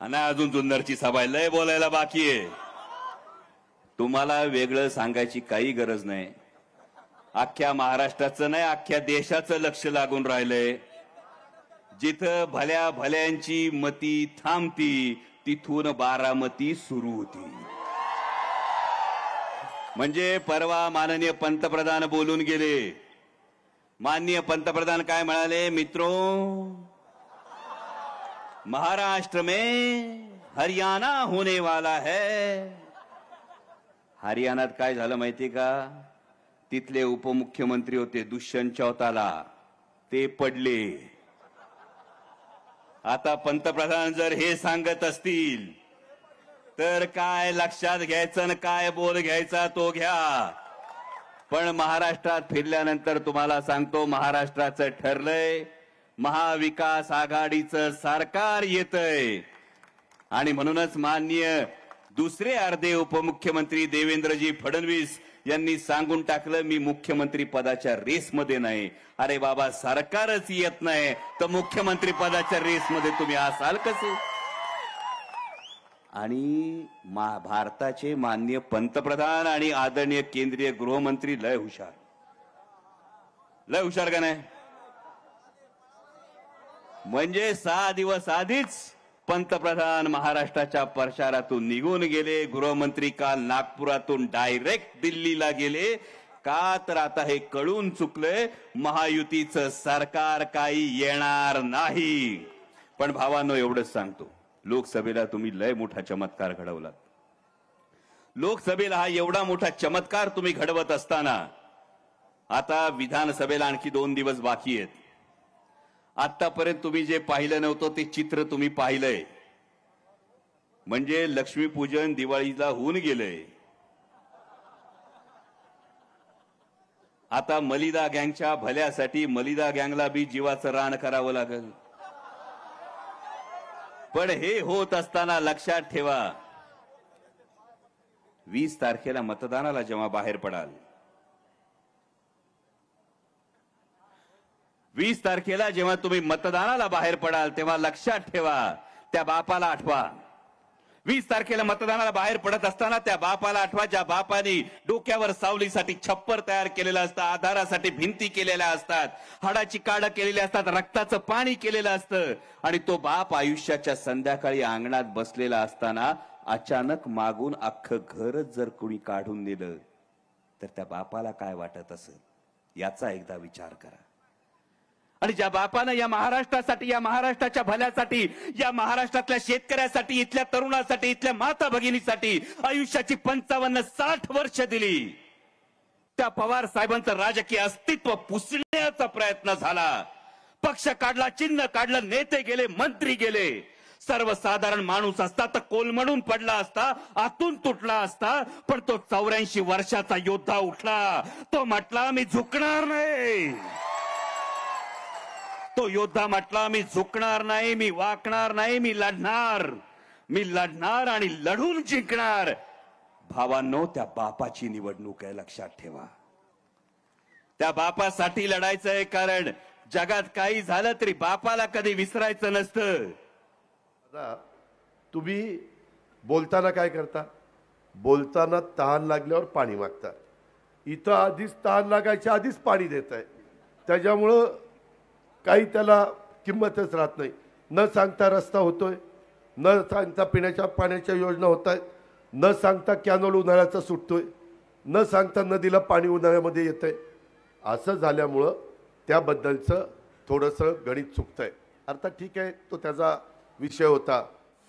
आणि अजून जुन्नरची सभा लय बोलायला बाकी आहे। तुम्हाला वेगळं सांगायची काही गरज नाही। अख्ख्या महाराष्ट्राचं नाही अख्ख्या देशाचं लक्ष लागून राहिलंय। जिथं भल्या भल्यांची मती थांबती तिथून बारामती सुरू होती। म्हणजे परवा माननीय पंतप्रधान बोलून गेले। माननीय पंतप्रधान काय म्हणाले? मित्रों, महाराष्ट्र में हरियाणा होने वाला है। हरियाणात काय झालं माहिती का? तिथले उपमुख्यमंत्री होते दुष्यंत चौताला, ते पडले। आता पंतप्रधान जर हे सांगत असतील तर काय लक्षात घ्यायचं आणि काय बोल घ्यायचा तो घ्या। पण महाराष्ट्रात फिरल्यानंतर तुम्हाला सांगतो, महाराष्ट्राचं ठरलंय, महाविकास आघाडीचं सरकार येतंय। आणि म्हणूनच माननीय दुसरे अर्धे उपमुख्यमंत्री देवेंद्रजी फडणवीस यांनी सांगून टाकलं, मी मुख्यमंत्री पदाच्या रेसमध्ये नाही। अरे बाबा, सरकारच येत नाही तर मुख्यमंत्री पदाच्या रेसमध्ये तुम्ही असाल कसे? आणि भारताचे माननीय पंतप्रधान आणि आदरणीय केंद्रीय गृहमंत्री लय हुशार का नाही? म्हणजे 6 दिवस आधीच पंतप्रधान महाराष्ट्राच्या प्रचारातून निघून गेले। गृहमंत्री काल नागपुरातून डायरेक्ट दिल्लीला गेले। का तर आता हे कळून चुकलंय, महायुतीचं सरकार काही येणार नाही। पण भावांनो, एवढंच सांगतो, लोकसभेला तुम्ही लय मोठा चमत्कार घडवलात। लोकसभेला हा एवढा मोठा चमत्कार तुम्ही घडवत असताना आता विधानसभेला आणखी 2 दिवस बाकी आहेत। आतापर्यंत तुम्ही जे पाहिलं नव्हतं ते चित्र तुम्ही पाहिलंय। म्हणजे लक्ष्मीपूजन दिवाळीला होऊन गेलंय। आता मलिदा गँगच्या भल्यासाठी मलिदा गँगला बी जीवाचं रान करावं लागेल। पण हे होत असताना लक्षात ठेवा, 20 तारखेला मतदानाला जेव्हा बाहेर पडाल, 20 तारखेला जेव्हा तुम्ही मतदानाला बाहेर पडाल तेव्हा लक्षात ठेवा, त्या बापाला आठवा। 20 तारखेला मतदानाला बाहेर पडत असताना त्या बापाला आठवा, ज्या बापाने डोक्यावर सावलीसाठी छप्पर तयार केलेलं असतं, आधारासाठी भिंती केलेल्या असतात, हाडाची काढ केलेली असतात, रक्ताचं पाणी केलेलं असतं। आणि तो बाप आयुष्याच्या संध्याकाळी अंगणात बसलेला असताना अचानक मागून अख्खं घरच जर कोणी काढून दिलं तर त्या बापाला काय वाटत असेल, याचा एकदा विचार करा। आणि ज्या बापानं या महाराष्ट्रासाठी, या महाराष्ट्राच्या भल्यासाठी, या महाराष्ट्रातल्या शेतकऱ्यासाठी, इथल्या तरुणासाठी, इथल्या माता भगिनीसाठी आयुष्याची 55-60 वर्ष दिली, त्या पवार साहेबांचं राजकीय अस्तित्व पुसण्याचा प्रयत्न झाला। पक्ष काढला, चिन्ह काढलं, नेते गेले, मंत्री गेले। सर्वसाधारण माणूस असता तर कोलमडून पडला असता, आतून तुटला असता। पण तो 84 वर्षाचा योद्धा उठला। तो म्हटला, मी झुकणार नाही। तो योद्धा म्हटला, मी झुकणार नाही, मी वाकणार नाही, मी लढणार आणि लढून जिंकणार। भावांनो, त्या बापाची निवडणूक आहे, लक्षात ठेवा। त्या बापासाठी लढायचंय, कारण जगात काही झालं तरी बापाला कधी विसरायचं नसतं। आता तुम्ही बोलताना काय करता? बोलताना तहान लागल्यावर पाणी मागता। इथं आधीच तहान लागायच्या आधीच पाणी देताय, त्याच्यामुळं काही त्याला किंमतच राहत नाही। न सांगता रस्ता होतोय, न सांगता पिण्याच्या पाण्याच्या योजना होत आहेत, न सांगता कॅनल उन्हाळ्याचा सुटतोय, न सांगता नदीला पाणी उन्हाळ्यामध्ये येतंय। असं झाल्यामुळं त्याबद्दलचं थोडंसं गणित चुकतंय। अर्थात ठीक आहे, तो त्याचा विषय होता।